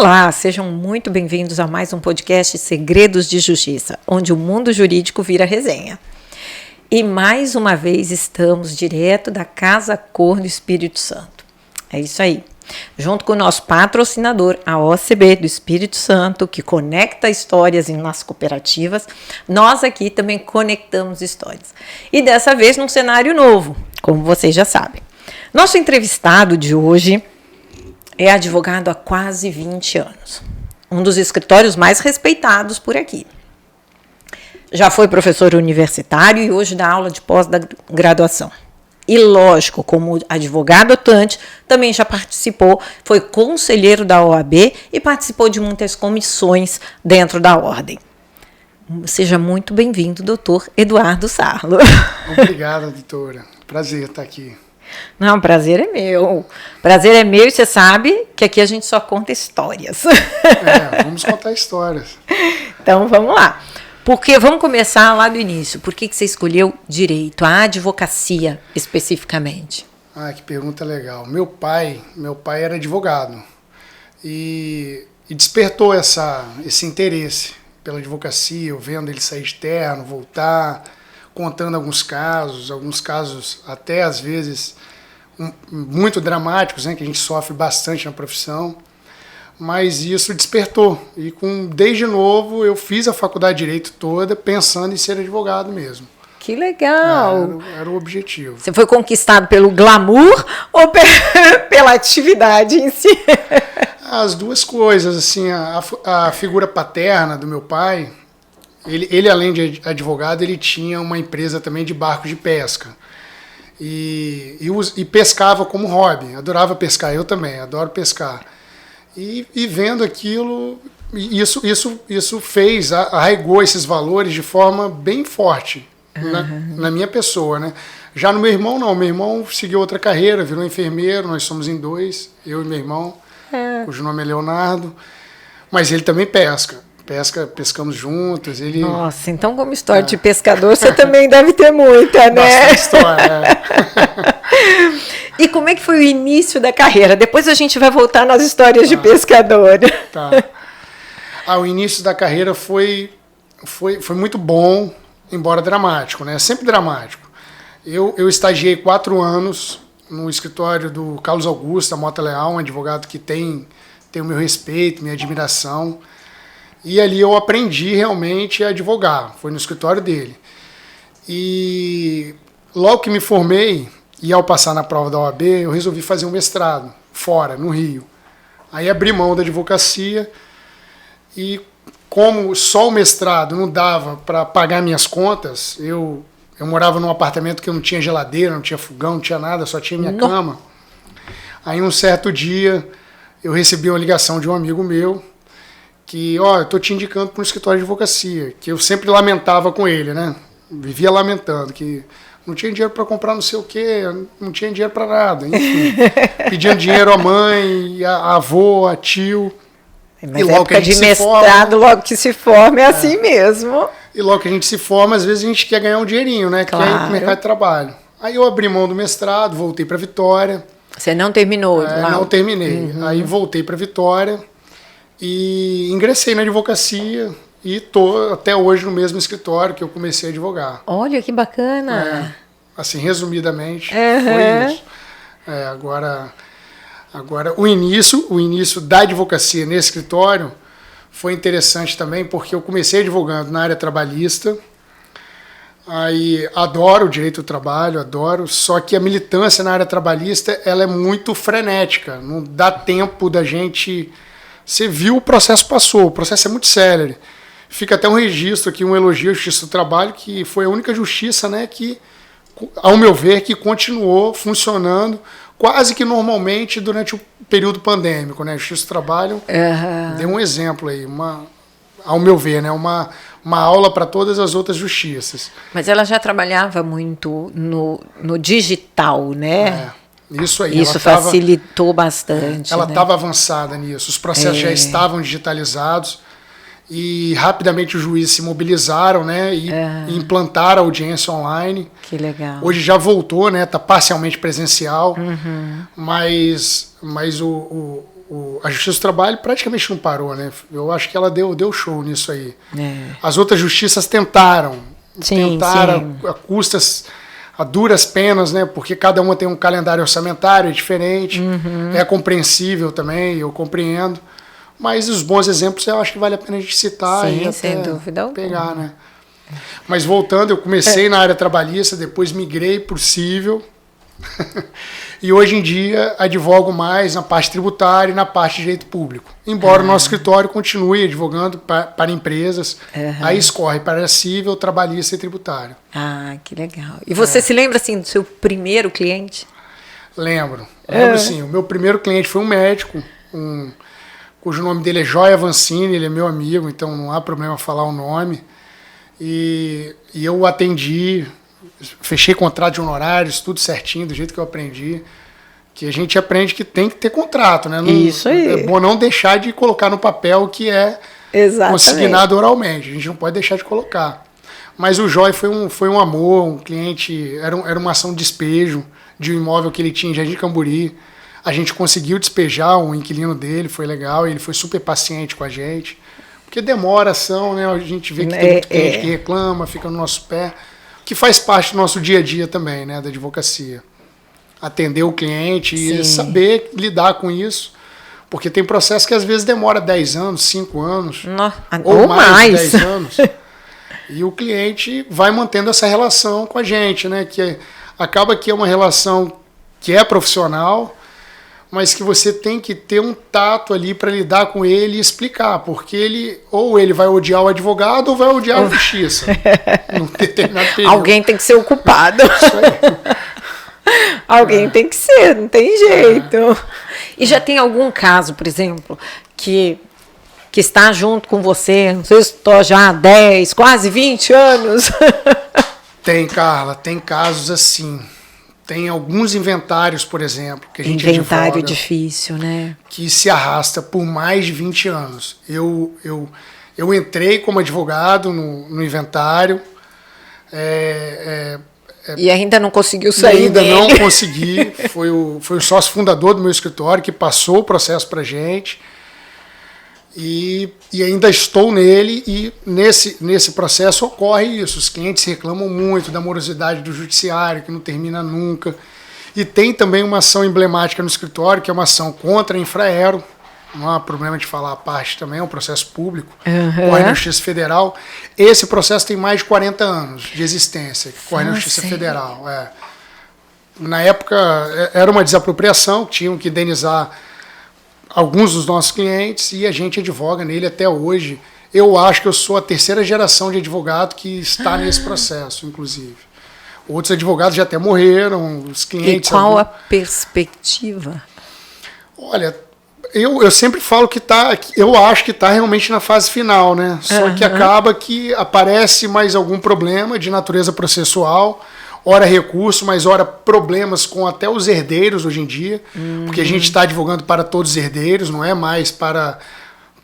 Olá, sejam muito bem-vindos a mais um podcast Segredos de Justiça, onde o mundo jurídico vira resenha. E mais uma vez estamos direto da Casa Cor do Espírito Santo. É isso aí. Junto com o nosso patrocinador, a OCB do Espírito Santo, que conecta histórias nas cooperativas, nós aqui também conectamos histórias. E dessa vez num cenário novo, como vocês já sabem. Nosso entrevistado de hoje é advogado há quase 20 anos. Um dos escritórios mais respeitados por aqui. Já foi professor universitário e hoje dá aula de pós-graduação. E lógico, como advogado atuante, também já participou, foi conselheiro da OAB e participou de muitas comissões dentro da ordem. Seja muito bem-vindo, doutor Eduardo Sarlo. Obrigado, doutora. Prazer estar aqui. Não, o prazer é meu. Prazer é meu e você sabe que aqui a gente só conta histórias. Vamos contar histórias. Então, vamos lá. Vamos começar lá do início. Por que você escolheu direito, a advocacia especificamente? Que pergunta legal. Meu pai era advogado e despertou esse interesse pela advocacia, eu vendo ele sair de terno, voltar, contando alguns casos até às vezes muito dramáticos, né, que a gente sofre bastante na profissão. Mas isso despertou. E desde novo eu fiz a faculdade de Direito toda pensando em ser advogado mesmo. Que legal! Era o objetivo. Você foi conquistado pelo glamour ou pela atividade em si? As duas coisas. Assim, a figura paterna do meu pai, ele além de advogado, ele tinha uma empresa também de barcos de pesca. E pescava como hobby. Adorava pescar, eu também, adoro pescar. E vendo aquilo, isso arraigou esses valores de forma bem forte na minha pessoa, né? Já no meu irmão, não. Meu irmão seguiu outra carreira, virou enfermeiro, nós somos em dois, eu e meu irmão, cujo nome é Leonardo. Mas ele também pescamos juntos. Nossa, então como história de pescador, você também deve ter muita, né? Bastante história, E como é que foi o início da carreira? Depois a gente vai voltar nas histórias de pescador. Tá. O início da carreira foi muito bom, embora dramático, né? Sempre dramático. Eu estagiei 4 anos no escritório do Carlos Augusto, da Mota Leal, um advogado que tem o meu respeito, minha admiração. E ali eu aprendi realmente a advogar, foi no escritório dele. E logo que me formei, e ao passar na prova da OAB, eu resolvi fazer um mestrado, fora, no Rio. Aí abri mão da advocacia e como só o mestrado não dava para pagar minhas contas, eu morava num apartamento que eu não tinha geladeira, não tinha fogão, não tinha nada, só tinha minha cama. Aí um certo dia eu recebi uma ligação de um amigo meu que, eu tô te indicando para um escritório de advocacia, que eu sempre lamentava com ele, né? Vivia lamentando que não tinha dinheiro para comprar não sei o quê, não tinha dinheiro para nada, enfim. Pedindo dinheiro à mãe, a avô, a tio. Mas e época de mestrado, logo que se forma, é assim mesmo. E logo que a gente se forma, às vezes a gente quer ganhar um dinheirinho, né? Claro. Quer ir pro mercado de trabalho. Aí eu abri mão do mestrado, voltei para Vitória. Você não terminou? Não terminei. Aí voltei para Vitória e ingressei na advocacia. E estou até hoje no mesmo escritório que eu comecei a advogar. Olha, que bacana! Assim, resumidamente, foi isso. Agora o início da advocacia nesse escritório foi interessante também, porque eu comecei advogando na área trabalhista. Aí adoro o direito do trabalho, só que a militância na área trabalhista ela é muito frenética, não dá tempo da gente... Você viu, o processo passou, o processo é muito célere. Fica até um registro aqui, um elogio à Justiça do Trabalho, que foi a única justiça, né, que, ao meu ver, que continuou funcionando quase que normalmente durante o período pandêmico, né? A Justiça do Trabalho deu um exemplo aí, ao meu ver, né, uma aula para todas as outras justiças. Mas ela já trabalhava muito no digital, né? Isso aí. Isso facilitou bastante. Ela estava avançada nisso, os processos já estavam digitalizados. E rapidamente os juízes se mobilizaram, né, e implantaram a audiência online. Que legal. Hoje já voltou, né, está parcialmente presencial, mas A Justiça do Trabalho praticamente não parou, né? Eu acho que ela deu show nisso aí. É. As outras justiças tentaram Sim. a custas, a duras penas, né? Porque cada uma tem um calendário orçamentário diferente. É compreensível também, eu compreendo. Mas os bons exemplos eu acho que vale a pena a gente citar Sim, e até sem dúvida pegar, né? Mas voltando, eu comecei na área trabalhista, depois migrei para o cível. E hoje em dia advogo mais na parte tributária e na parte de direito público. Embora o nosso escritório continue advogando para empresas, aí escorre para cível, trabalhista e tributário. Ah, que legal. E você se lembra, assim, do seu primeiro cliente? Lembro sim. O meu primeiro cliente foi um médico, cujo nome dele é Joia Vancini, ele é meu amigo, então não há problema falar o nome. E eu atendi, fechei contrato de honorários, tudo certinho, do jeito que eu aprendi. Que a gente aprende que tem que ter contrato, né? Não, isso aí. É bom não deixar de colocar no papel o que é consignado oralmente. A gente não pode deixar de colocar. Mas o Joia foi um amor, um cliente, era uma ação de despejo de um imóvel que ele tinha em Jardim Camburi. A gente conseguiu despejar um inquilino dele, foi legal, e ele foi super paciente com a gente. Porque demora a ação, né? A gente vê que tem muito cliente que reclama, fica no nosso pé, que faz parte do nosso dia a dia também, né, da advocacia. Atender o cliente e saber lidar com isso, porque tem processo que às vezes demora 10 anos, 5 anos, ou mais de 10 anos, e o cliente vai mantendo essa relação com a gente, né? Que acaba que é uma relação que é profissional, mas que você tem que ter um tato ali para lidar com ele e explicar, porque ele vai odiar o advogado ou vai odiar a justiça. Num determinado período. Alguém tem que ser o culpado. Isso aí. Alguém tem que ser, não tem jeito. E já tem algum caso, por exemplo, que está junto com você, não sei se estou já há 10, quase 20 anos? Tem, Carla, tem casos assim. Tem alguns inventários, por exemplo, que a gente Inventário difícil, né? Que se arrasta por mais de 20 anos. Eu entrei como advogado no inventário. E ainda não conseguiu sair ainda dele. Não consegui. Foi o sócio fundador do meu escritório que passou o processo para a gente. E ainda estou nele, e nesse processo ocorre isso. Os clientes reclamam muito da morosidade do judiciário, que não termina nunca. E tem também uma ação emblemática no escritório, que é uma ação contra a Infraero. Não há problema de falar a parte também, é um processo público, corre na Justiça Federal. Esse processo tem mais de 40 anos de existência, corre na Justiça Federal. Na época era uma desapropriação, tinham que indenizar alguns dos nossos clientes, e a gente advoga nele até hoje. Eu acho que eu sou a terceira geração de advogado que está nesse processo, inclusive. Outros advogados já até morreram, os clientes... E qual a perspectiva? Olha, eu sempre falo que eu acho que está realmente na fase final, né? Só que acaba que aparece mais algum problema de natureza processual, ora recurso, mas ora problemas com até os herdeiros hoje em dia, porque a gente está advogando para todos os herdeiros, não é mais para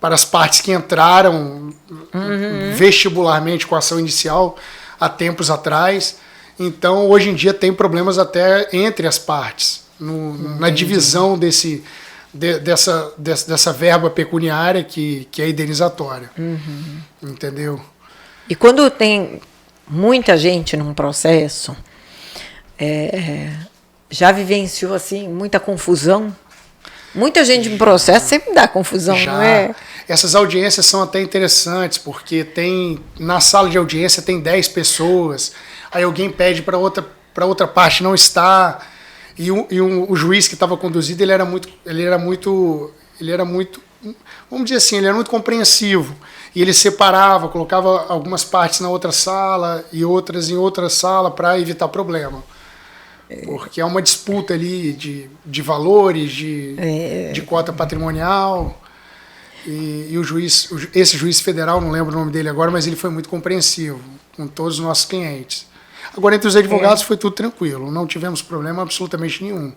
as partes que entraram vestibularmente com a ação inicial há tempos atrás. Então, hoje em dia, tem problemas até entre as partes, na divisão dessa verba pecuniária que é indenizatória. Entendeu? E quando tem muita gente num processo, já vivenciou assim, muita confusão? Muita gente em processo sempre dá confusão, não é? Essas audiências são até interessantes, porque na sala de audiência tem 10 pessoas, aí alguém pede para outra parte não estar, e o juiz que estava conduzido, ele era muito, vamos dizer assim, ele era muito compreensivo, e ele separava, colocava algumas partes na outra sala e outras em outra sala para evitar problema. Porque é uma disputa ali de valores, de cota patrimonial. E esse juiz federal, não lembro o nome dele agora, mas ele foi muito compreensivo com todos os nossos clientes. Agora, entre os advogados foi tudo tranquilo, não tivemos problema absolutamente nenhum.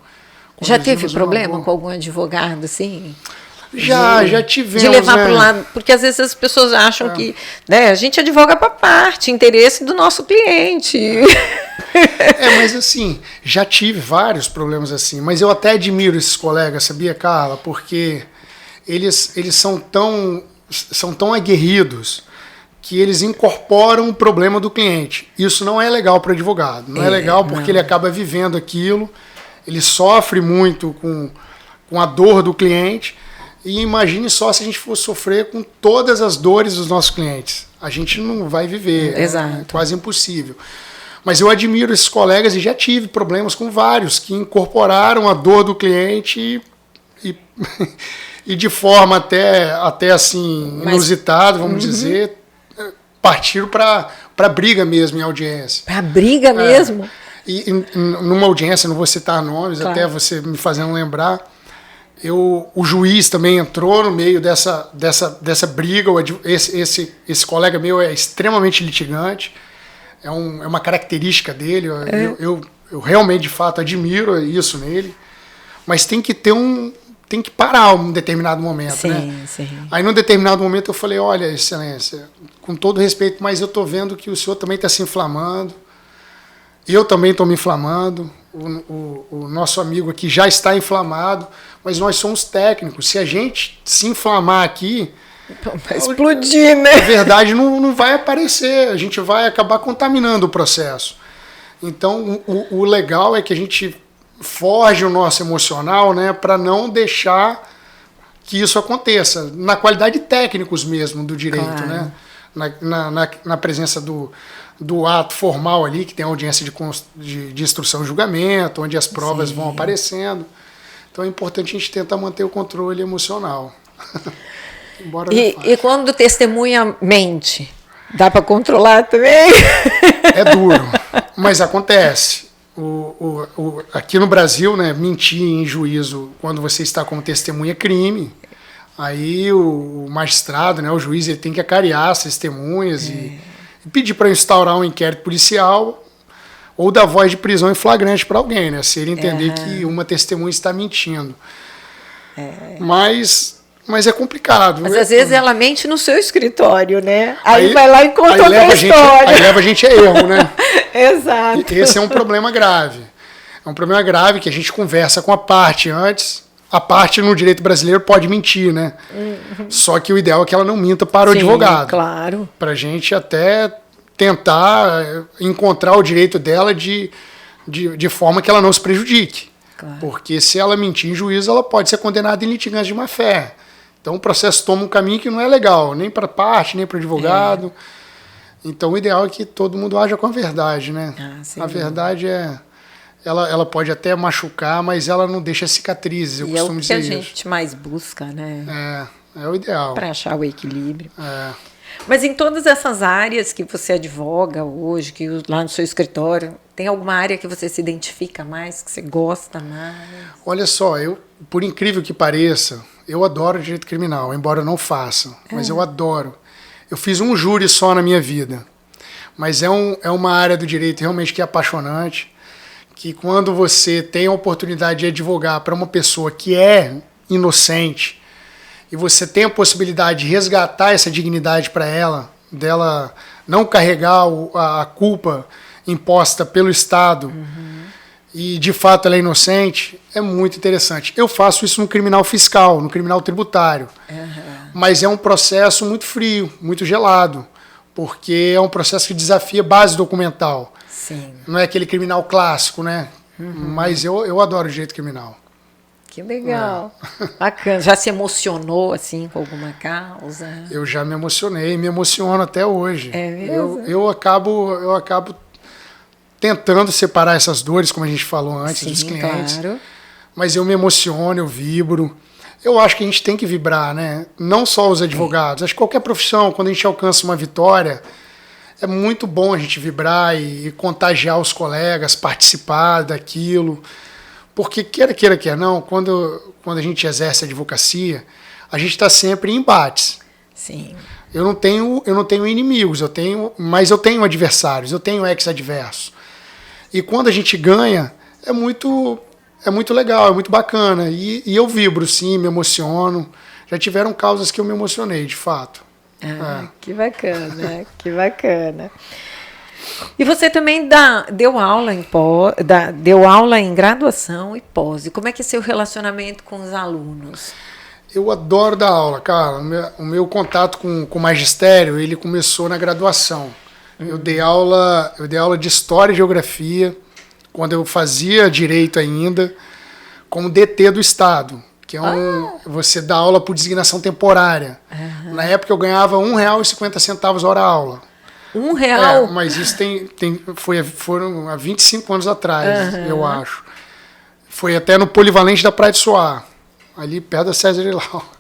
Já teve problema com algum advogado, assim? Já tivemos. De levar para o lado, porque às vezes as pessoas acham que, né, a gente advoga para parte, interesse do nosso cliente. Mas assim, já tive vários problemas assim, mas eu até admiro esses colegas, sabia, Carla? Porque eles são tão aguerridos que eles incorporam o problema do cliente. Isso não é legal para o advogado. Não é legal porque ele acaba vivendo aquilo, ele sofre muito com a dor do cliente. E imagine só se a gente fosse sofrer com todas as dores dos nossos clientes. A gente não vai viver. Exato. É quase impossível. Mas eu admiro esses colegas e já tive problemas com vários que incorporaram a dor do cliente e de forma até assim, inusitada, vamos dizer, partiram para briga mesmo em audiência. Para briga mesmo? E numa audiência, não vou citar nomes, claro, até você me fazendo lembrar, o juiz também entrou no meio dessa briga. Esse colega meu é extremamente litigante, é uma característica dele. Eu realmente, de fato, admiro isso nele, mas tem que parar um determinado momento. Sim, né? Sim. Aí, num determinado momento, eu falei: olha, excelência, com todo respeito, mas eu estou vendo que o senhor também está se inflamando, eu também estou me inflamando, o nosso amigo aqui já está inflamado, mas nós somos técnicos. Se a gente se inflamar aqui, vai explodir, né? A verdade não vai aparecer, a gente vai acabar contaminando o processo. Então, o legal é que a gente forge o nosso emocional, né, para não deixar que isso aconteça, na qualidade de técnicos mesmo do direito, claro, né? Na presença do ato formal ali, que tem a audiência de instrução e julgamento, onde as provas vão aparecendo. Então é importante a gente tentar manter o controle emocional. Embora e quando testemunha mente, dá para controlar também? É duro, mas acontece. Aqui no Brasil, né, mentir em juízo quando você está como testemunha é crime. Aí o magistrado, né, o juiz, ele tem que acariar as testemunhas e pedir para instaurar um inquérito policial ou dar voz de prisão em flagrante para alguém, né, se ele entender que uma testemunha está mentindo. Mas é complicado. Mas às vezes ela mente no seu escritório, né? Aí vai lá e conta outra história. Aí leva a gente a erro, né? Exato. E esse é um problema grave. É um problema grave que a gente conversa com a parte antes. A parte no direito brasileiro pode mentir, né? Só que o ideal é que ela não minta para o advogado. Claro. Para a gente até tentar encontrar o direito dela de forma que ela não se prejudique. Claro. Porque se ela mentir em juízo, ela pode ser condenada em litigância de má-fé. Então o processo toma um caminho que não é legal, nem para a parte, nem para o advogado. Então o ideal é que todo mundo haja com a verdade, né? A verdade ela pode até machucar, mas ela não deixa cicatrizes, eu costumo dizer isso. É o que a gente mais busca, né? É o ideal. Para achar o equilíbrio. Mas em todas essas áreas que você advoga hoje, que lá no seu escritório, tem alguma área que você se identifica mais, que você gosta mais? Olha só, por incrível que pareça, eu adoro direito criminal, embora eu não faça, mas eu adoro. Eu fiz um júri só na minha vida, mas é uma área do direito realmente que é apaixonante, que quando você tem a oportunidade de advogar para uma pessoa que é inocente, e você tem a possibilidade de resgatar essa dignidade para ela, dela não carregar a culpa imposta pelo Estado, e de fato ela é inocente, é muito interessante. Eu faço isso no criminal fiscal, no criminal tributário, mas é um processo muito frio, muito gelado, porque é um processo que desafia base documental. Sim. Não é aquele criminal clássico, né? Mas eu adoro o direito criminal. Que legal. Bacana. Já se emocionou assim com alguma causa? Eu já me emocionei, me emociono até hoje. É mesmo? Eu acabo tentando separar essas dores, como a gente falou antes, dos clientes. Claro. Mas eu me emociono, eu vibro. Eu acho que a gente tem que vibrar, né? Não só os advogados. Acho que qualquer profissão, quando a gente alcança uma vitória, é muito bom a gente vibrar e contagiar os colegas, participar daquilo. Porque queira não, quando a gente exerce a advocacia, a gente está sempre em embates. Sim. Eu não tenho inimigos, mas eu tenho adversários, eu tenho ex-adversos. E quando a gente ganha, é muito legal, é muito bacana. E eu vibro, sim, me emociono. Já tiveram causas que eu me emocionei, de fato. Que bacana, que bacana. E você também deu aula em graduação e pós. E como é que é seu relacionamento com os alunos? Eu adoro dar aula, cara. O meu contato com o magistério, ele começou na graduação. Eu dei aula de História e Geografia, quando eu fazia Direito ainda, como DT do Estado, que é você dá aula por designação temporária. Na época eu ganhava R$1,50 hora aula. R$1? Mas isso foram há 25 anos atrás, eu acho. Foi até no Polivalente da Praia de Soar, ali perto da César Ilau,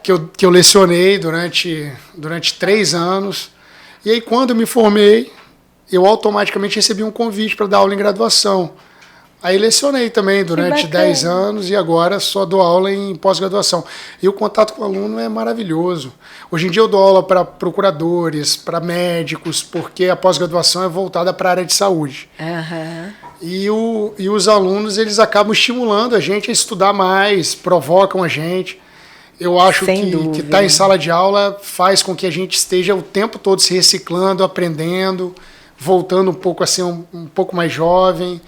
que eu lecionei durante 3 anos. E aí, quando eu me formei, eu automaticamente recebi um convite para dar aula em graduação. Aí lecionei também durante 10 anos e agora só dou aula em pós-graduação. E o contato com o aluno é maravilhoso. Hoje em dia eu dou aula para procuradores, para médicos, porque a pós-graduação é voltada para a área de saúde. E os alunos, eles acabam estimulando a gente a estudar mais, provocam a gente. Eu acho que estar em sala de aula faz com que a gente esteja o tempo todo se reciclando, aprendendo, voltando um pouco a ser um pouco mais jovem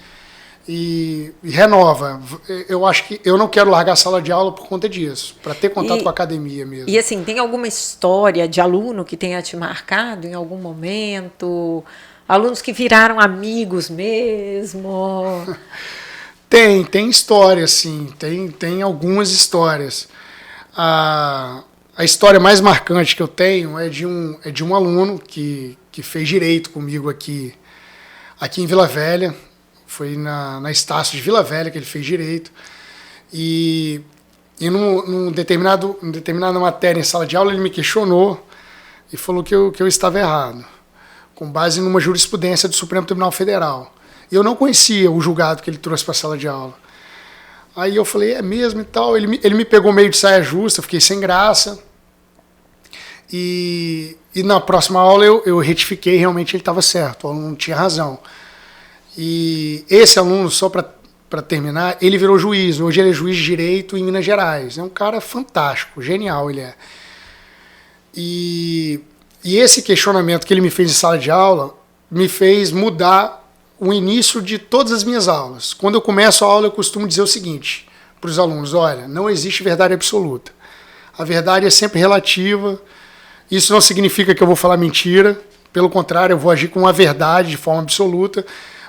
e renova. Eu acho que eu não quero largar a sala de aula por conta disso, para ter contato com a academia mesmo. E assim, tem alguma história de aluno que tenha te marcado em algum momento? Alunos que viraram amigos mesmo? Tem história, sim. Tem algumas histórias. A história mais marcante que eu tenho é de um aluno que fez Direito comigo aqui em Vila Velha. Foi na Estácio de Vila Velha que ele fez Direito. E num determinada matéria em sala de aula, ele me questionou e falou que eu estava errado, com base numa jurisprudência do Supremo Tribunal Federal. E eu não conhecia o julgado que ele trouxe para a sala de aula. Aí eu falei, é mesmo e tal. Ele me pegou meio de saia justa, eu fiquei sem graça. E na próxima aula eu retifiquei, realmente ele estava certo, o aluno tinha razão. E esse aluno, só para terminar, ele virou juiz. Hoje ele é juiz de Direito em Minas Gerais. É um cara fantástico, genial ele é. E esse questionamento que ele me fez em sala de aula me fez mudar o início de todas as minhas aulas. Quando eu começo a aula, eu costumo dizer o seguinte para os alunos: olha, não existe verdade absoluta. A verdade é sempre relativa. Isso não significa que eu vou falar mentira. Pelo contrário, eu vou agir com a verdade de forma absoluta.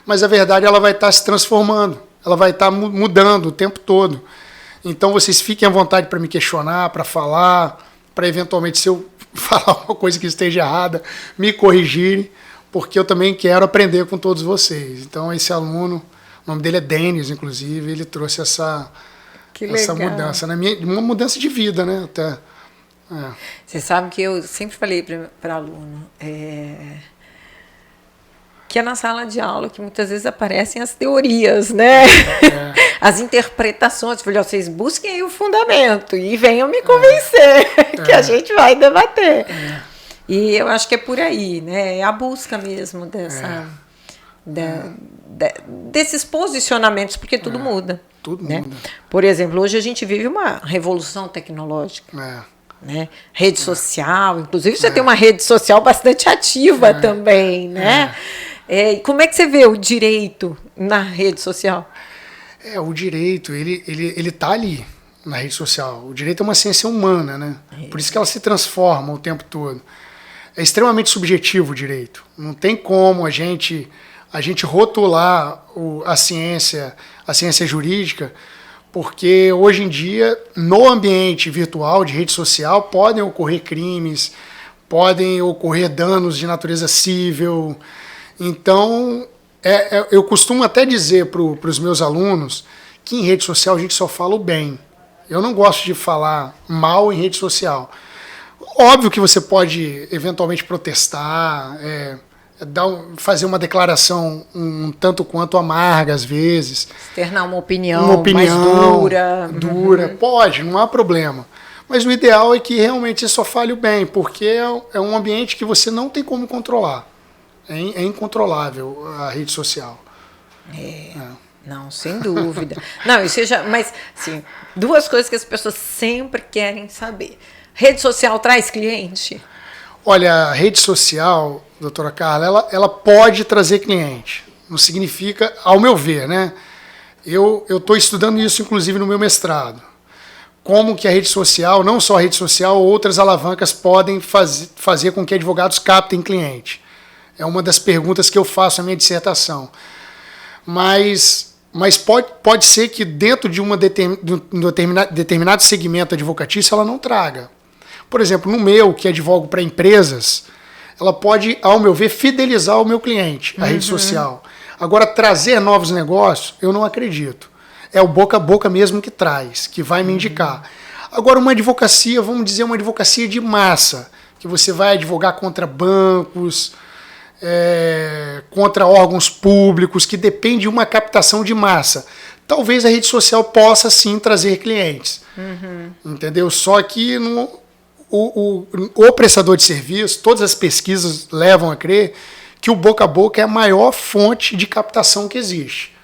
Mas a verdade ela vai estar se transformando. Ela vai estar mudando o tempo todo. Então vocês fiquem à vontade para me questionar, para falar, para eventualmente, se eu falar alguma coisa que esteja errada, me corrigirem, porque eu também quero aprender com todos vocês. Então esse aluno, o nome dele é Denis, inclusive, ele trouxe essa mudança, uma mudança de vida, né? Até. Você sabe que eu sempre falei para aluno que é na sala de aula que muitas vezes aparecem as teorias, né? As interpretações. Eu falei, vocês busquem aí o fundamento e venham me convencer que a gente vai debater. E eu acho que é por aí, né? É a busca mesmo desses posicionamentos, porque tudo muda. Tudo né? muda. Por exemplo, hoje a gente vive uma revolução tecnológica. Né? Rede social, inclusive você tem uma rede social bastante ativa também, né? Como é que você vê o direito na rede social? O direito, ele tá ali na rede social. O direito é uma ciência humana, né? Por isso que ela se transforma o tempo todo. É extremamente subjetivo o direito. Não tem como a gente rotular a ciência jurídica, porque hoje em dia, no ambiente virtual de rede social, podem ocorrer crimes, podem ocorrer danos de natureza civil. Então, eu costumo até dizer para os meus alunos que em rede social a gente só fala o bem. Eu não gosto de falar mal em rede social. Óbvio que você pode eventualmente protestar, fazer uma declaração um tanto quanto amarga às vezes. Externar uma opinião mais dura. Dura, pode, não há problema. Mas o ideal é que realmente você só fale o bem, porque é um ambiente que você não tem como controlar. É incontrolável a rede social. Não, sem dúvida. Não, mas assim, duas coisas que as pessoas sempre querem saber. Rede social traz cliente? Olha, a rede social, doutora Carla, ela pode trazer cliente. Não significa, ao meu ver, né? Eu estou estudando isso, inclusive, no meu mestrado. como que a rede social, não só a rede social, outras alavancas podem fazer com que advogados captem cliente. É uma das perguntas que eu faço na minha dissertação. Mas pode ser que dentro de um determinado segmento advocatício ela não traga. Por exemplo, no meu, que advogo para empresas, ela pode, ao meu ver, fidelizar o meu cliente, a rede social. Agora, trazer novos negócios, eu não acredito. É o boca a boca mesmo que traz, que vai me indicar. Agora, uma advocacia, vamos dizer, uma advocacia de massa, que você vai advogar contra bancos, contra órgãos públicos, que depende de uma captação de massa. Talvez a rede social possa, sim, trazer clientes. Entendeu? Só que o prestador de serviço, todas as pesquisas levam a crer que o boca a boca é a maior fonte de captação que existe.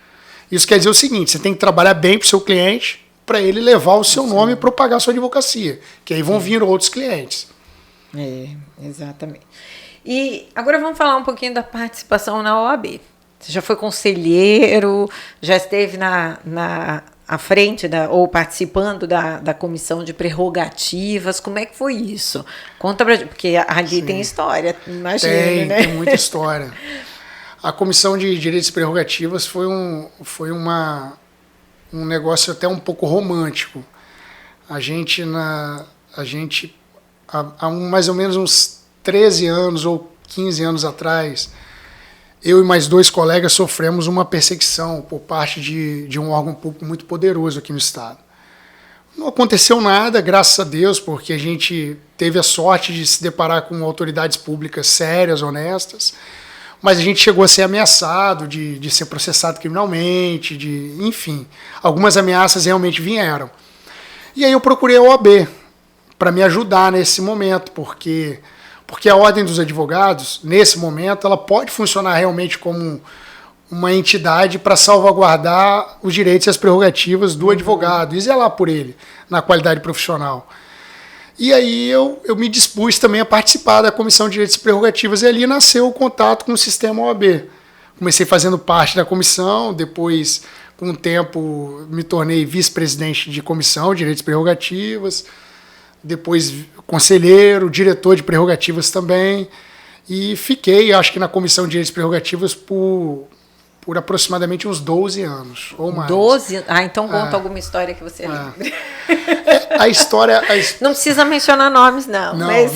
Isso quer dizer o seguinte, você tem que trabalhar bem para o seu cliente para ele levar o seu nome e propagar a sua advocacia, que aí vão vir outros clientes. Exatamente. E agora vamos falar um pouquinho da participação na OAB. Você já foi conselheiro, já esteve à frente ou participando da comissão de prerrogativas. Como é que foi isso? Conta pra gente, porque ali tem história, imagina, né? Tem muita história. A comissão de direitos e prerrogativas foi um negócio até um pouco romântico. A gente há mais ou menos uns 13 anos ou 15 anos atrás, eu e mais 2 colegas sofremos uma perseguição por parte de um órgão público muito poderoso aqui no estado. Não aconteceu nada, graças a Deus, porque a gente teve a sorte de se deparar com autoridades públicas sérias, honestas, mas a gente chegou a ser ameaçado de ser processado criminalmente, enfim, algumas ameaças realmente vieram. E aí eu procurei a OAB para me ajudar nesse momento, porque a Ordem dos Advogados, nesse momento, ela pode funcionar realmente como uma entidade para salvaguardar os direitos e as prerrogativas do advogado e zelar por ele na qualidade profissional. E aí eu me dispus também a participar da Comissão de Direitos e Prerrogativas e ali nasceu o contato com o sistema OAB. Comecei fazendo parte da comissão, depois, com o tempo, me tornei vice-presidente de comissão de Direitos e Prerrogativas, depois conselheiro, diretor de prerrogativas também, e fiquei, acho que na Comissão de Direitos e Prerrogativas por aproximadamente uns 12 anos, ou mais. 12? Então conta alguma história que você lembra. A história... Não precisa mencionar nomes, não. Não, mas...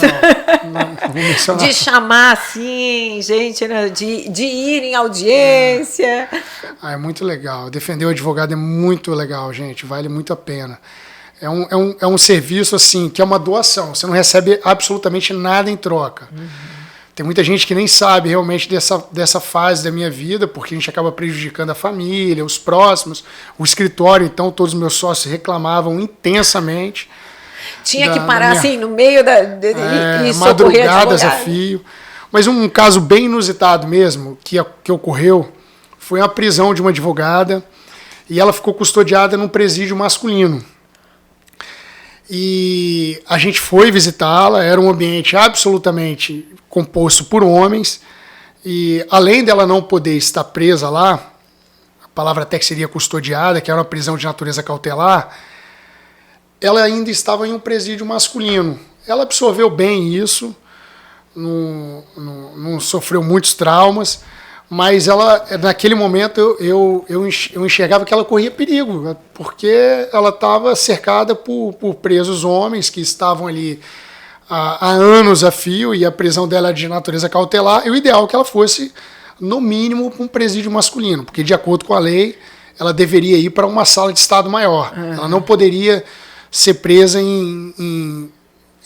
não vou mencionar. De chamar, assim, gente, né? de ir em audiência. É muito legal. Defender o advogado é muito legal, gente. Vale muito a pena. É um serviço assim que é uma doação. Você não recebe absolutamente nada em troca. Tem muita gente que nem sabe realmente dessa fase da minha vida, porque a gente acaba prejudicando a família, os próximos, o escritório. Então, todos os meus sócios reclamavam intensamente. Tinha que parar assim no meio e madrugadas a fio. Mas um caso bem inusitado mesmo, que ocorreu, foi a prisão de uma advogada e ela ficou custodiada num presídio masculino. E a gente foi visitá-la, era um ambiente absolutamente composto por homens, e além dela não poder estar presa lá, a palavra até que seria custodiada, que era uma prisão de natureza cautelar, ela ainda estava em um presídio masculino. Ela absorveu bem isso, não sofreu muitos traumas, mas ela, naquele momento eu enxergava que ela corria perigo, porque ela estava cercada por presos homens que estavam ali há anos a fio, e a prisão dela era de natureza cautelar, e o ideal é que ela fosse, no mínimo, para um presídio masculino, porque, de acordo com a lei, ela deveria ir para uma sala de estado maior. Ela não poderia ser presa em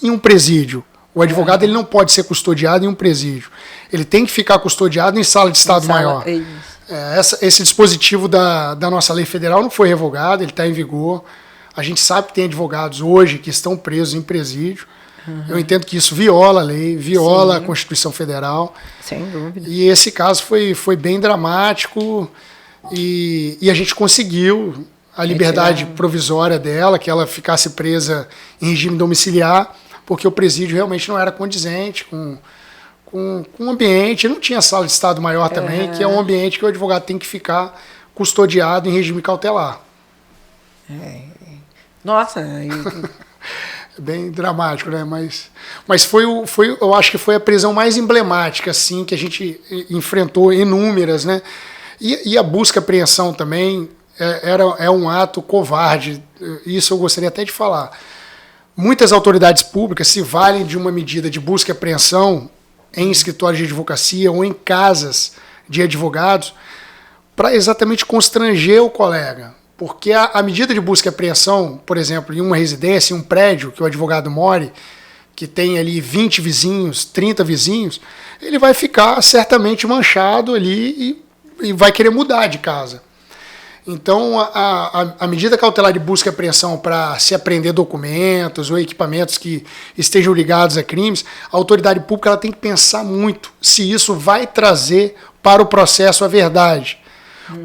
um presídio. O advogado ele não pode ser custodiado em um presídio. Ele tem que ficar custodiado em sala de estado maior. Esse dispositivo da nossa lei federal não foi revogado, ele está em vigor. A gente sabe que tem advogados hoje que estão presos em presídio. Eu entendo que isso viola a lei, viola Sim. a Constituição Federal. Sem dúvida. E esse caso foi bem dramático e a gente conseguiu a liberdade provisória dela, que ela ficasse presa em regime domiciliar, porque o presídio realmente não era condizente com o ambiente. Não tinha sala de estado maior também, que é um ambiente que o advogado tem que ficar custodiado em regime cautelar. Nossa, É bem dramático, né? Mas eu acho que foi a prisão mais emblemática, assim, que a gente enfrentou inúmeras, né? E a busca e apreensão também é um ato covarde. Isso eu gostaria até de falar. Muitas autoridades públicas se valem de uma medida de busca e apreensão em escritórios de advocacia ou em casas de advogados para exatamente constranger o colega. Porque a medida de busca e apreensão, por exemplo, em uma residência, em um prédio que o advogado more, que tem ali 20 vizinhos, 30 vizinhos, ele vai ficar certamente manchado ali e vai querer mudar de casa. Então, a medida cautelar de busca e apreensão para se apreender documentos ou equipamentos que estejam ligados a crimes, a autoridade pública ela tem que pensar muito se isso vai trazer para o processo a verdade.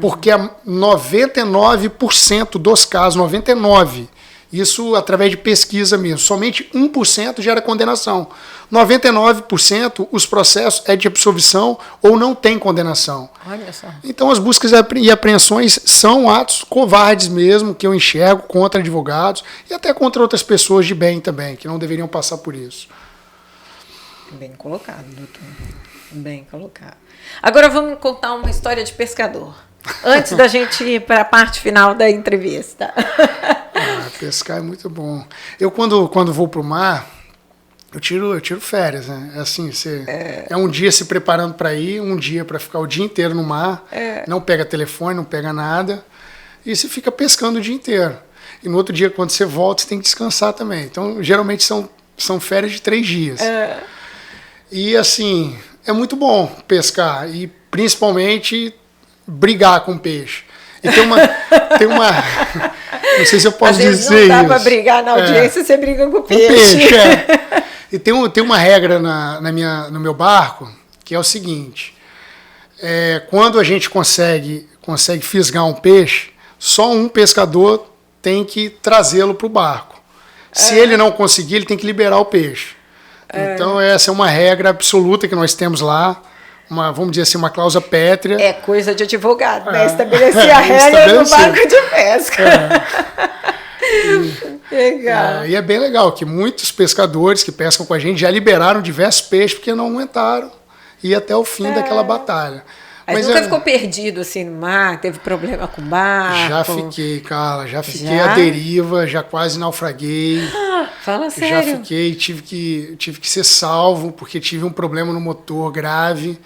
Porque 99% dos casos, 99%, isso através de pesquisa mesmo, somente 1% gera condenação. 99% os processos é de absolvição ou não tem condenação. Olha só. Então as buscas e apreensões são atos covardes mesmo, que eu enxergo contra advogados e até contra outras pessoas de bem também, que não deveriam passar por isso. Bem colocado, doutor. Bem colocado. Agora vamos contar uma história de pescador. Antes da gente ir para a parte final da entrevista. Pescar é muito bom. Eu, quando vou para o mar, eu tiro férias, né? É assim, é um dia se preparando para ir, um dia para ficar o dia inteiro no mar, não pega telefone, não pega nada, e você fica pescando o dia inteiro. E no outro dia, quando você volta, você tem que descansar também. Então, geralmente são férias de 3 dias. E, assim, é muito bom pescar, e principalmente brigar com peixe. E tem uma não sei se eu posso dizer isso. Não dá para brigar na audiência, você briga com o peixe. E tem uma regra no meu barco, que é o seguinte, quando a gente consegue fisgar um peixe, só um pescador tem que trazê-lo para o barco. Se ele não conseguir, ele tem que liberar o peixe. Então essa é uma regra absoluta que nós temos lá, vamos dizer assim, uma cláusula pétrea. É coisa de advogado, né? Estabelecer a regra no barco de pesca. Legal. E é bem legal que muitos pescadores que pescam com a gente já liberaram diversos peixes porque não aguentaram ir até o fim daquela batalha. Mas nunca ficou perdido assim no mar? Teve problema com o barco? Já fiquei, Carla. Já fiquei à deriva, já quase naufraguei. Fala sério. Já fiquei, tive que ser salvo porque tive um problema no motor grave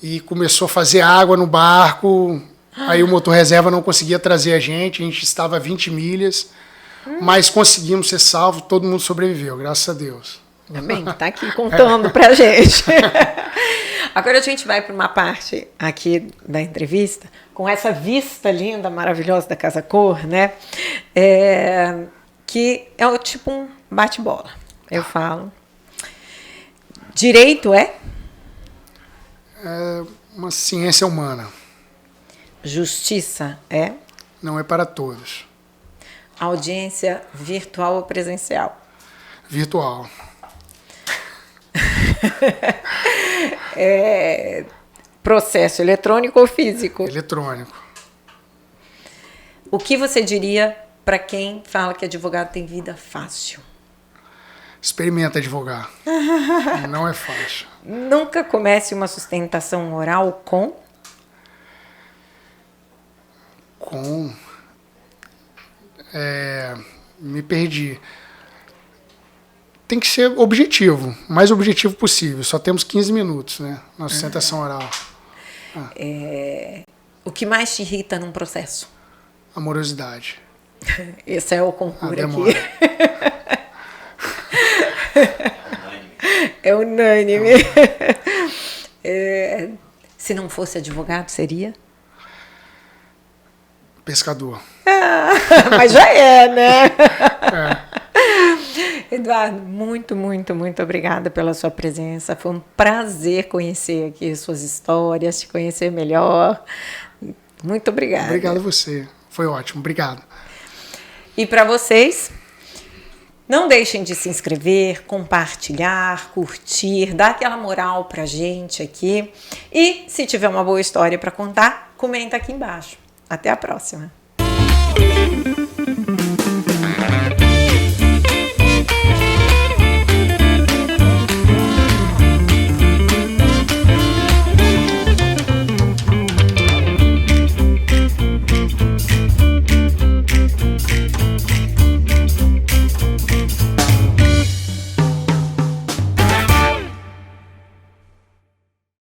e começou a fazer água no barco. Aí o motor reserva não conseguia trazer a gente estava a 20 milhas, mas conseguimos ser salvos, todo mundo sobreviveu, graças a Deus. Ainda bem que tá aqui contando pra gente. Agora a gente vai para uma parte aqui da entrevista, com essa vista linda, maravilhosa da Casa Cor, né? Que é tipo um bate-bola. Eu falo. Direito é uma ciência humana. Justiça é? Não é para todos. Audiência virtual ou presencial? Virtual. Processo eletrônico ou físico? Eletrônico. O que você diria para quem fala que advogado tem vida fácil? Experimenta advogar. Não é fácil. Nunca comece uma sustentação oral com? Me perdi. Tem que ser objetivo, o mais objetivo possível. Só temos 15 minutos, né, na sustentação oral. O que mais te irrita num processo? Amorosidade. Esse é o concurso aqui. É unânime. Se não fosse advogado, seria? Pescador. Mas já né? Eduardo, muito, muito, muito obrigada pela sua presença. Foi um prazer conhecer aqui suas histórias, te conhecer melhor. Muito obrigada. Obrigado a você. Foi ótimo. Obrigado. E para vocês, não deixem de se inscrever, compartilhar, curtir, dar aquela moral pra gente aqui. E se tiver uma boa história para contar, comenta aqui embaixo. Até a próxima.